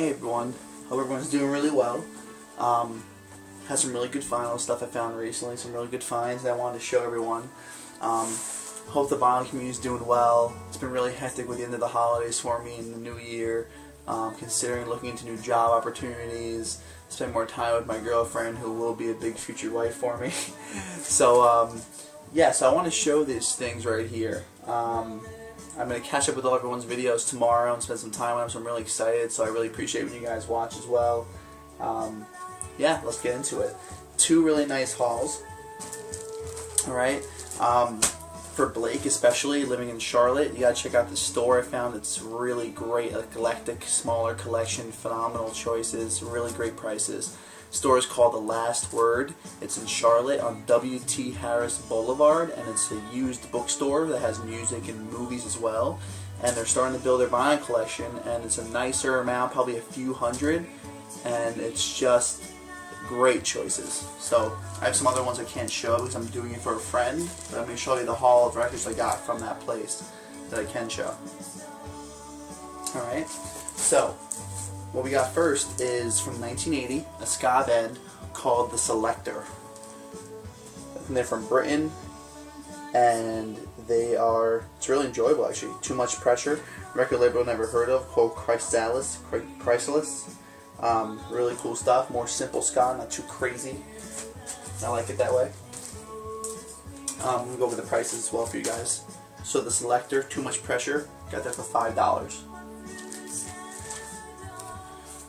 Hey everyone, hope everyone's doing really well. Had some really good vinyl stuff I found recently, some really good finds that I wanted to show everyone. Hope the vinyl community is doing well. It's been really hectic with the end of the holidays for me in the new year. Considering looking into new job opportunities, spend more time with my girlfriend who will be a big future wife for me. So yeah, so I want to show these things right here. I'm going to catch up with all everyone's videos tomorrow and spend some time with them, so I'm really excited, so I really appreciate when you guys watch as well. Yeah, let's get into it. Two really nice hauls. Alright, for Blake especially, living in Charlotte, you gotta check out the store I found. It's really great, eclectic, smaller collection, phenomenal choices, really great prices. The store is called The Last Word. It's in Charlotte on W.T. Harris Boulevard, and it's a used bookstore that has music and movies as well. And they're starting to build their vinyl collection, and it's a nicer amount, probably a few hundred, and it's just great choices. So I have some other ones I can't show because I'm doing it for a friend, but I'm going to show you the haul of records I got from that place that I can show. Alright, so what we got first is from 1980, a ska band called The Selector. And they're from Britain, and it's really enjoyable actually. Too Much Pressure, record label never heard of, called Chrysalis. Really cool stuff, more simple ska, not too crazy. I like it that way. I'm going to go over the prices as well for you guys. So The Selector, Too Much Pressure, got that for $5.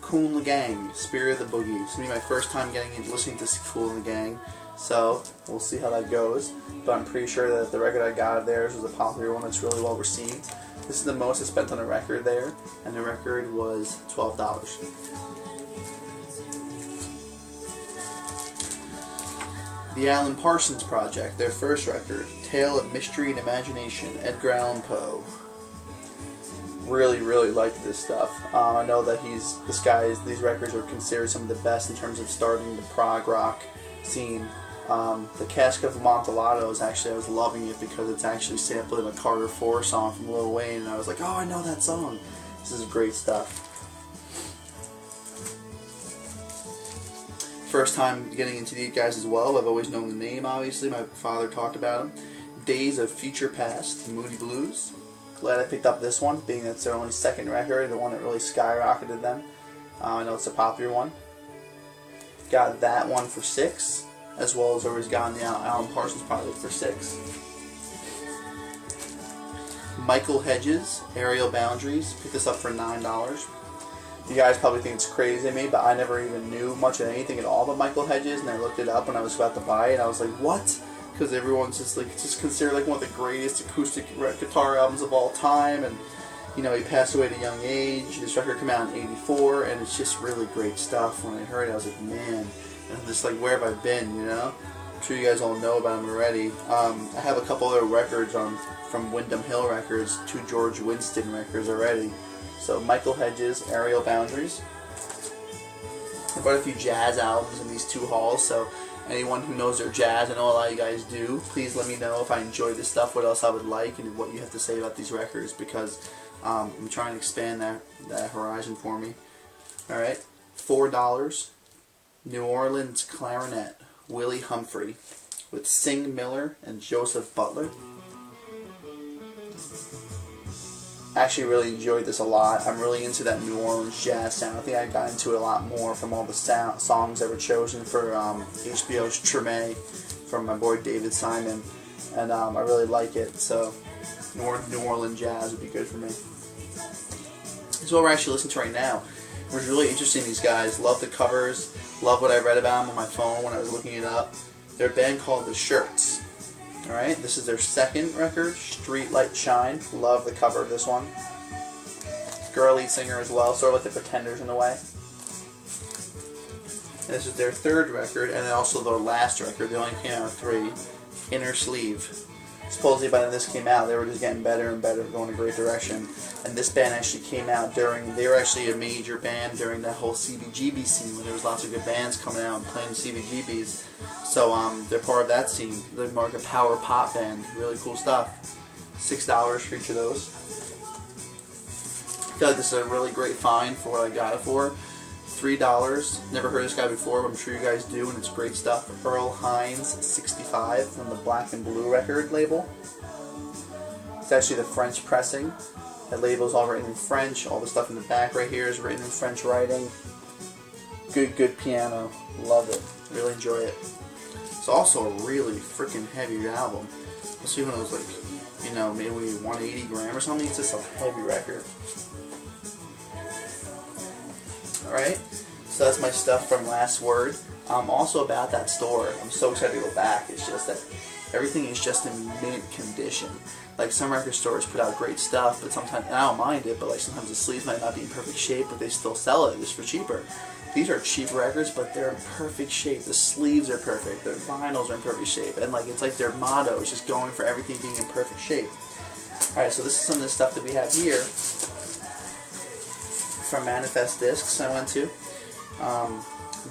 Kool and the Gang, Spirit of the Boogie. It's going to be my first time listening to Kool and the Gang, so we'll see how that goes. But I'm pretty sure that the record I got of theirs was a popular one that's really well received. This is the most I spent on a record there, and the record was $12. The Alan Parsons Project, their first record, Tale of Mystery and Imagination, Edgar Allan Poe. Really like this stuff. I know that these records are considered some of the best in terms of starting the prog rock scene. The Cask of Amontillado is actually, I was loving it because it's actually sampling a Carter 4 song from Lil Wayne, and I was like, oh, I know that song. This is great stuff. First time getting into these guys as well. I've always known the name, obviously. My father talked about them. Days of Future Past, Moody Blues. Glad I picked up this one, being that it's their only second record, the one that really skyrocketed them. I know it's a popular one. Got that one for $6, as well as always gotten the Alan Parsons Project for $6. Michael Hedges, Aerial Boundaries, picked this up for $9. You guys probably think it's crazy to me, but I never even knew much of anything at all about Michael Hedges, and I looked it up when I was about to buy it, and I was like, what? Because everyone's just considered like one of the greatest acoustic guitar albums of all time, and you know, he passed away at a young age. This record came out in '84, and it's just really great stuff. When I heard it, I was like, man, and I'm just like, where have I been, you know? I'm sure you guys all know about him already. I have a couple other records from Windham Hill Records, 2 George Winston records already. So Michael Hedges, Aerial Boundaries. I bought a few jazz albums in these 2 hauls, so anyone who knows their jazz, I know a lot of you guys do, please let me know if I enjoy this stuff, what else I would like, and what you have to say about these records, because I'm trying to expand that horizon for me. Alright, $4, New Orleans Clarinet, Willie Humphrey, with Sing Miller and Joseph Butler. Actually really enjoyed this a lot. I'm really into that New Orleans jazz sound. I think I got into it a lot more from all the songs that were chosen for HBO's Treme from my boy David Simon, and I really like it. So New Orleans jazz would be good for me. This is what we're actually listening to right now. It was really interesting, these guys. Love the covers. Love what I read about them on my phone when I was looking it up. They're a band called The Shirts. Alright, this is their second record, Street Light Shine. Love the cover of this one. Girl lead singer as well, sort of like the Pretenders in a way. And this is their third record, and then also their last record. They only came out with 3, Inner Sleeve. Supposedly by the time this came out, they were just getting better and better, going in a great direction. And this band actually came out they were actually a major band during that whole CBGB scene, when there was lots of good bands coming out and playing CBGBs. So they're part of that scene. They're more like a power pop band. Really cool stuff. $6 for each of those. feel like this is a really great find for what I got it for. $3. Never heard of this guy before, but I'm sure you guys do, and it's great stuff. Earl Hines 65 from the Black and Blue record label. It's actually the French pressing. That label's all written in French. All the stuff in the back right here is written in French writing. Good piano. Love it. Really enjoy it. It's also a really freaking heavy album. Especially when it was like, you know, maybe 180 gram or something. It's just a heavy record. Alright, so that's my stuff from Last Word. Also about that store, I'm so excited to go back. It's just that everything is just in mint condition. Like, some record stores put out great stuff, but sometimes, and I don't mind it, but like sometimes the sleeves might not be in perfect shape, but they still sell it just for cheaper. These are cheap records, but they're in perfect shape. The sleeves are perfect, their vinyls are in perfect shape, and like it's like their motto is just going for everything being in perfect shape. Alright, so this is some of the stuff that we have here from Manifest Discs I went to.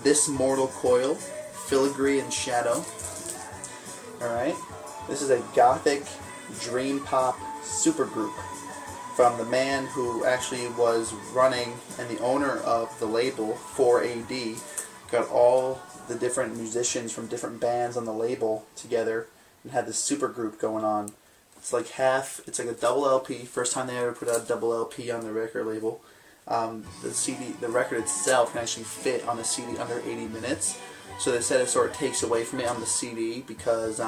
This Mortal Coil, Filigree and Shadow. Alright, this is a gothic dream pop supergroup from the man who actually was running and the owner of the label 4AD. Got all the different musicians from different bands on the label together and had this supergroup going on. It's like it's like a double LP, first time they ever put out a double LP on the record label. The record itself can actually fit on a CD under 80 minutes. So they said it sort of takes away from it on the CD because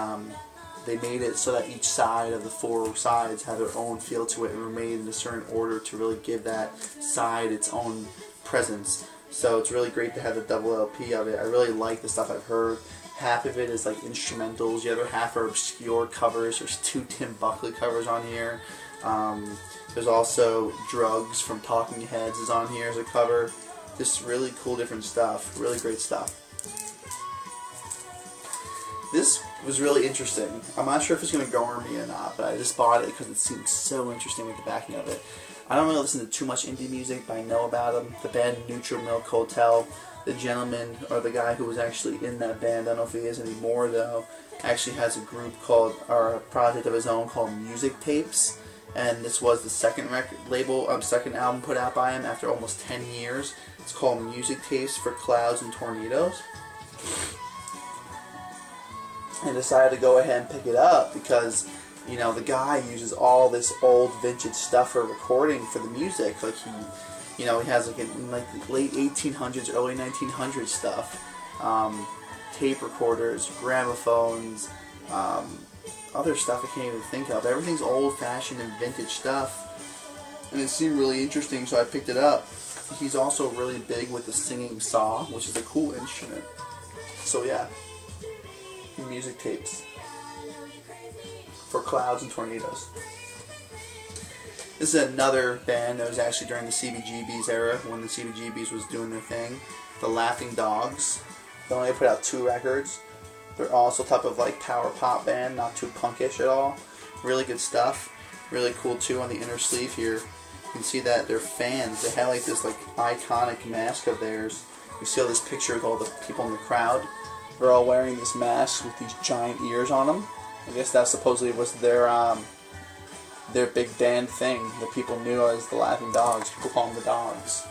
they made it so that each side of the 4 sides had their own feel to it and were made in a certain order to really give that side its own presence. So it's really great to have the double LP of it. I really like the stuff I've heard. Half of it is like instrumentals, the other half are obscure covers. There's 2 Tim Buckley covers on here. There's also Drugs from Talking Heads is on here as a cover. Just really cool different stuff. Really great stuff. This was really interesting. I'm not sure if it's going to garner me or not, but I just bought it because it seemed so interesting with the backing of it. I don't really listen to too much indie music, but I know about them. The band Neutral Milk Hotel, the gentleman, or the guy who was actually in that band, I don't know if he is anymore though, actually has a group called, or a project of his own called Music Tapes. And this was the second second album put out by him after almost 10 years. It's called Music Tapes for Clouds and Tornadoes. And decided to go ahead and pick it up because, you know, the guy uses all this old vintage stuff for recording for the music. Like he has like in like late 1800s, early 1900s stuff, tape recorders, gramophones, other stuff I can't even think of. Everything's old-fashioned and vintage stuff, and it seemed really interesting, so I picked it up. He's also really big with the singing saw, which is a cool instrument. So yeah, Music Tapes for Clouds and Tornadoes. This is another band that was actually during the CBGB's era, when the CBGB's was doing their thing. The Laughing Dogs. They only put out 2 records. They're also type of like power pop band, not too punkish at all. Really good stuff. Really cool too on the inner sleeve here. You can see that they're fans. They have like this like iconic mask of theirs. You see all this picture with all the people in the crowd. They're all wearing this mask with these giant ears on them. I guess that supposedly was their big band thing that people knew as the Laughing Dogs. People call them the Dogs.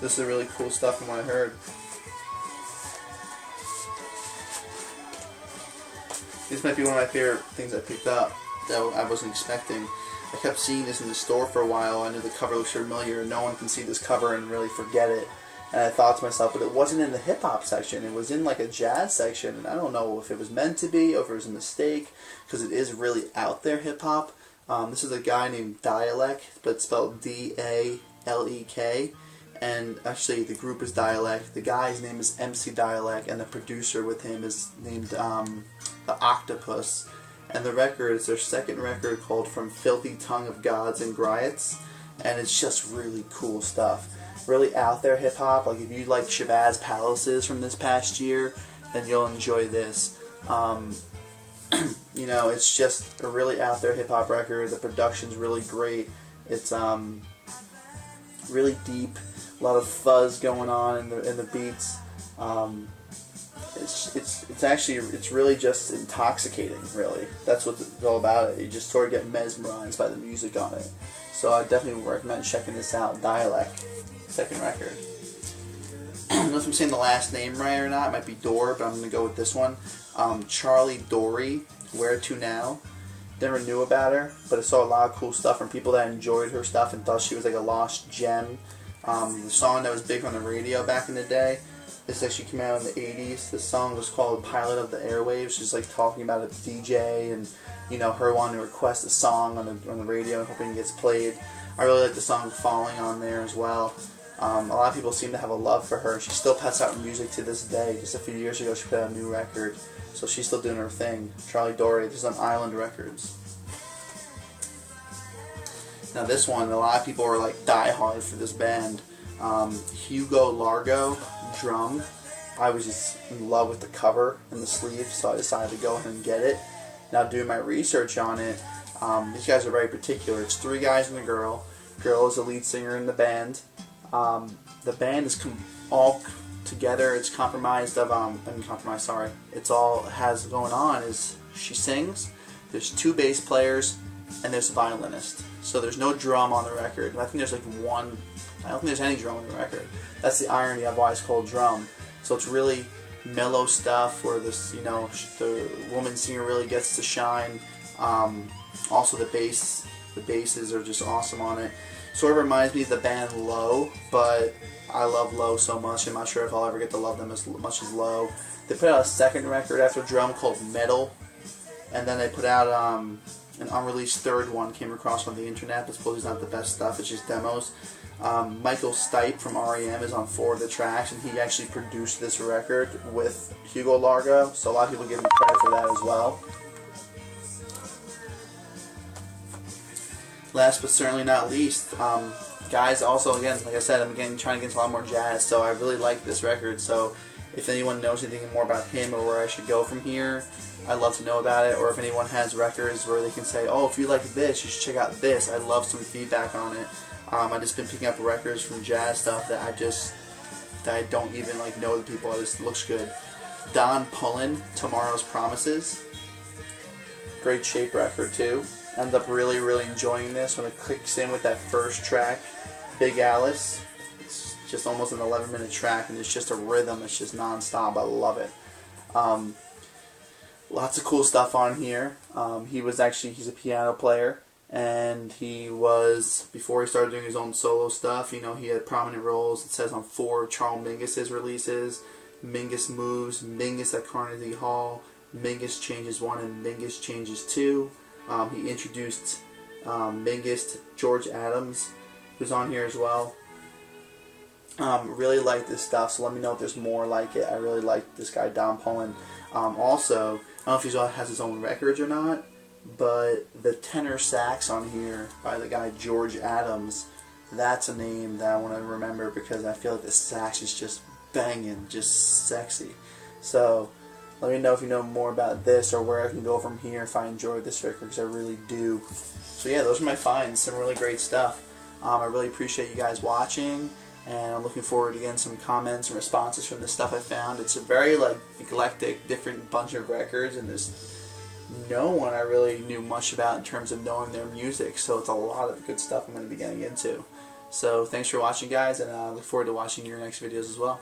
This is really cool stuff from what I heard. This might be one of my favorite things I picked up that I wasn't expecting. I kept seeing this in the store for a while. I knew the cover looks familiar. No one can see this cover and really forget it. And I thought to myself, but it wasn't in the hip-hop section. It was in like a jazz section. And I don't know if it was meant to be or if it was a mistake, because it is really out there hip-hop. This is a guy named Dialek, but it's spelled D-A-L-E-K. And actually the group is Dialek. The guy's name is MC Dialek, and the producer with him is named The Octopus. And the record is their second record called From Filthy Tongue of Gods and Griots. And it's just really cool stuff. Really out there hip hop. Like if you like Shabazz Palaces from this past year, then you'll enjoy this. You know, it's just a really out there hip hop record. The production's really great. It's really deep. A lot of fuzz going on in the beats. it's actually, it's really just intoxicating, really. That's what it's all about. You just sort of get mesmerized by the music on it. So I definitely recommend checking this out. Dialect, second record. I don't know if I'm saying the last name right or not. It might be Dore, but I'm going to go with this one. Charlie Dory, Where To Now. Never knew about her, but I saw a lot of cool stuff from people that enjoyed her stuff and thought she was like a lost gem. The song that was big on the radio back in the day, this actually came out in the 80s. The song was called Pilot of the Airwaves. She's like talking about a DJ and, you know, her wanting to request a song on the radio and hoping it gets played. I really like the song Falling on there as well. A lot of people seem to have a love for her. She still puts out music to this day. Just a few years ago she put out a new record. So she's still doing her thing. Charlie Dory, this is on Island Records. Now this one, a lot of people are like die-hard for this band. Hugo Largo, drum. I was just in love with the cover and the sleeve, so I decided to go ahead and get it. Now doing my research on it, these guys are very particular. It's 3 guys and a girl. Girl is the lead singer in the band. The band is all together. It's comprised of, it's all it has going on is she sings, there's 2 bass players, and there's a violinist. So there's no drum on the record. I think there's like one, I don't think there's any drum on the record. That's the irony of why it's called drum. So it's really mellow stuff where this, you know, the woman singer really gets to shine. Also the basses are just awesome on it. Sort of reminds me of the band Low, but I love Low so much. I'm not sure if I'll ever get to love them as much as Low. They put out a second record after Drum called Metal, and then they put out an unreleased third one, came across on the internet. But suppose it's not the best stuff, it's just demos. Michael Stipe from REM is on 4 of the tracks, and he actually produced this record with Hugo Largo, so a lot of people give him credit for that as well. Last but certainly not least, guys, also again, like I said, I'm trying to get into a lot more jazz, so I really like this record. So if anyone knows anything more about him or where I should go from here, I'd love to know about it. Or if anyone has records where they can say, oh, if you like this, you should check out this. I'd love some feedback on it. I've just been picking up records from jazz stuff that I don't even like know the people. It just looks good. Don Pullen, Tomorrow's Promises. Great shape record too. Ended up really, really enjoying this when it clicks in with that first track, Big Alice. It's just almost an 11-minute track, and it's just a rhythm. It's just non-stop. I love it. Lots of cool stuff on here. He's a piano player, and he was, before he started doing his own solo stuff, you know, he had prominent roles. It says on 4 of Charles Mingus's releases, Mingus Moves, Mingus at Carnegie Hall, Mingus Changes 1 and Mingus Changes 2. He introduced Mingus to George Adams, who's on here as well. Really like this stuff, so let me know if there's more like it. I really like this guy, Don Pullen. Also, I don't know if he has his own records or not, but the tenor sax on here by the guy George Adams, that's a name that I want to remember because I feel like the sax is just banging, just sexy. So let me know if you know more about this or where I can go from here if I enjoyed this record, because I really do. So yeah, those are my finds, some really great stuff. I really appreciate you guys watching, and I'm looking forward to getting some comments and responses from the stuff I found. It's a very like eclectic, different bunch of records, and there's no one I really knew much about in terms of knowing their music, so it's a lot of good stuff I'm going to be getting into. So thanks for watching, guys, and I look forward to watching your next videos as well.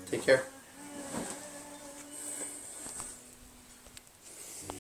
Take care.